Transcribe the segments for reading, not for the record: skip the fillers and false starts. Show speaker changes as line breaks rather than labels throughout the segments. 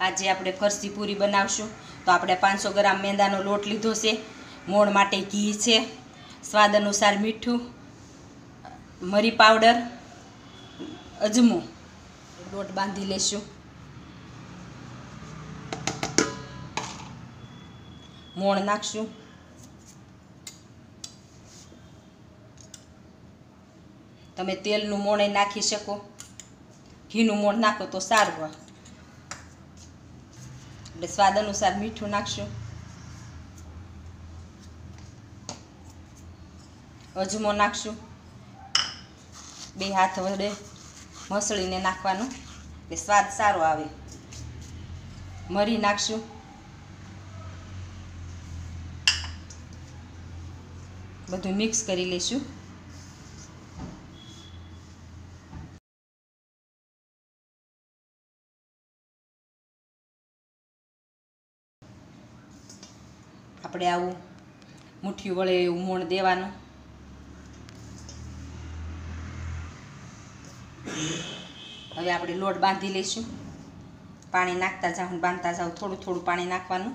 આજે આપણે ફરસી પૂરી બનાવશું। તો આપણે 500 ગ્રામ મેંદાનો લોટ લીધો છે, મોણ માટે ઘી છે, સ્વાદ અનુસાર મીઠું, મરી પાવડર, અજમો। લોટ બાંધી લેશું। મોણ નાખશું। તમે તેલનું મોણ નાખી શકો, ઘીનું મોણ નાખો તો સારું। એટલે સ્વાદ અનુસાર મીઠું નાખશું, અજમો નાખશું। 2 હાથ વડે મસળીને નાખવાનું એટલે સ્વાદ સારો આવે। મરી નાખશું, બધું મિક્સ કરી લઈશું। આપણે આવું મુઠ્ઠી વળે એવું મોણ દેવાનું। હવે આપણે લોટ બાંધી લઈશું। પાણી નાખતા જાઓ, બાંધતા જાઓ, થોડું થોડું પાણી નાખવાનું।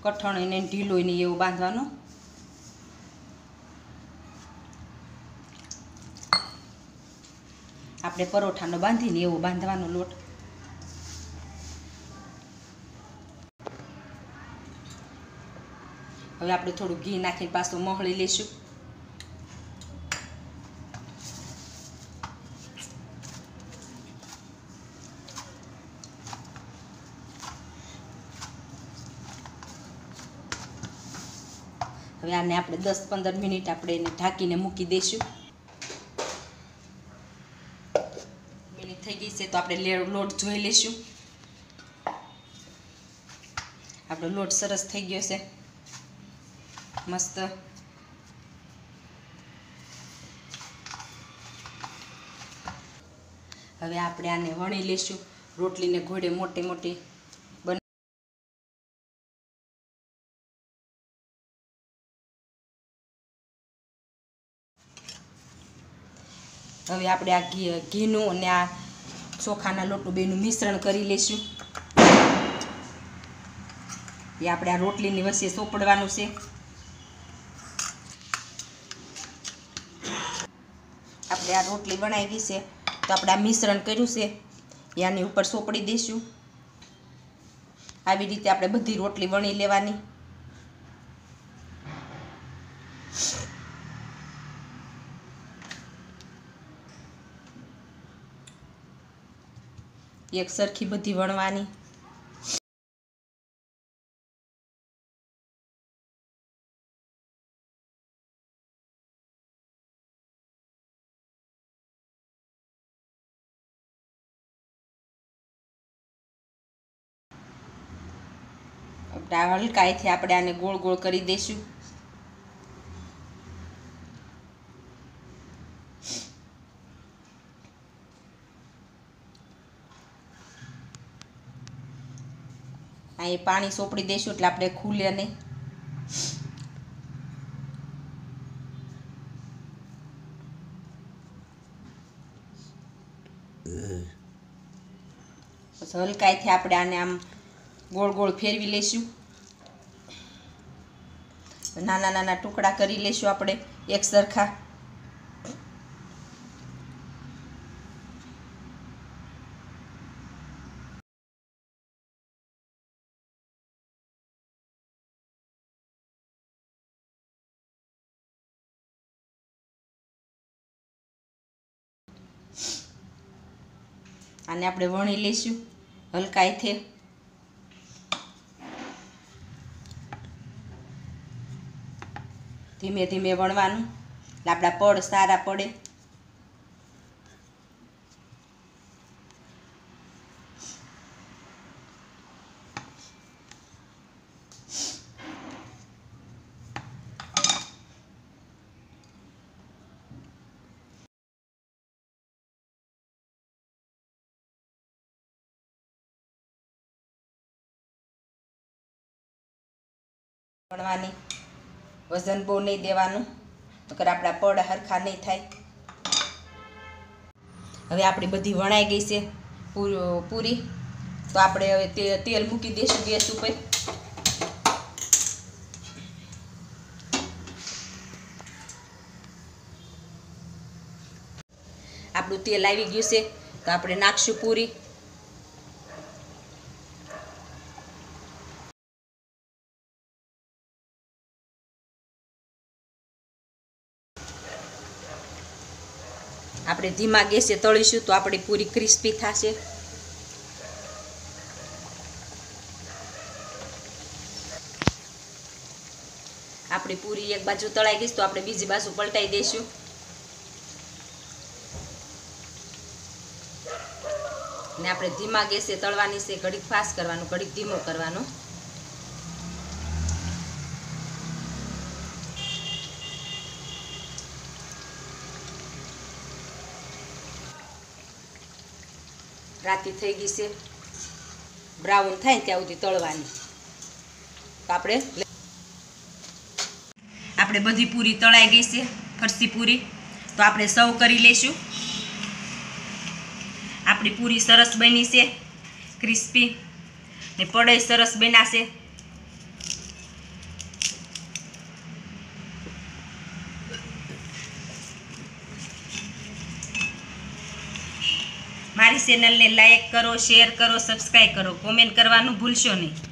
કઠણ એને ઢીલો નહીં એવું બાંધવાનું। આપણે પરોઠાનો બાંધીને એવું બાંધવાનો લોટ। હવે આપણે થોડું ઘી નાખીને પાછું મહળી લઈશું। હવે આને આપણે 10-15 મિનિટ આપણે એને ઢાંકીને મૂકી દઈશું। મિનિટ થઈ ગઈ છે તો આપણે લોટ જોઈ લઈશું। આપણો લોટ સરસ થઈ ગયો છે, મસ્ત। હવે આપણે આને વણી લઈશું। રોટલીને ઘોડે મોટી મોટી હવે આપણે આ ઘીનું અને આ ચોખાના લોટનું બેનું મિશ્રણ કરી લઈશું। એ આપણે આ રોટલીની વચ્ચે સોપડવાનું છે। આપણે આ રોટલી બનાવી ગઈ છે તો આપણે આ મિશ્રણ કર્યું છે એ આની ઉપર સોપડી દઈશું। આવી રીતે આપણે બધી રોટલી વણી લેવાની। એક સરખી બધી વણવાની। હલકાઈથી આપણે આને ગોળ ગોળ કરી દઈશું। અહીં પાણી સોપડી દઈશું એટલે આપણે ખુલે નહીં। પછી હલકાઈથી આપણે આને આમ ગોળ ગોળ ફેરવી લઈશું। નાના નાના ટુકડા કરી લઈશું આપણે એક સરખા। આને આપણે વણી લઈશું હલકાઈથી। ધીમે ધીમે વણવાનું એટલે આપણા પડ સારા પડે। વણવાની વજન બહુ નહીં દેવાનું, નકર આપણા પડ હરખા નહીં થાય। હવે આપણી બધી વણાઈ ગઈ છે પૂરી. તો આપણે હવે તેલ મૂકી દઈશું ગેસ ઉપર. આપણું તેલ આવી ગયું છે તો આપણે નાખશું પૂરી. આપણે ધીમા ગેસે તળીશું તો આપણી પૂરી ક્રિસ્પી થશે. આપણી પૂરી એક બાજુ તળાઈ ગઈ તો આપણે બીજી બાજુ પલટાઈ દઈશું. ને આપણે ધીમા ગેસે તળવાની છે. ઘડીક ફાસ્ટ કરવાનું, ઘડીક ધીમો કરવાનો. રાતી થઈ ગઈ છે, બ્રાઉન થાય ત્યાં સુધી તળવાની. તો આપણે બધી પૂરી તળાઈ ગઈ છે, ફરસી પૂરી. તો આપણે સર્વ કરી લઈશું. આપણી પૂરી સરસ બની છે, ક્રિસ્પી ને પડાઈ સરસ બન્યા છે. મારી ચેનલને લાઈક કરો, શેર કરો, સબસ્ક્રાઈબ કરો, કોમેન્ટ કરવાનું ભૂલશો નહીં.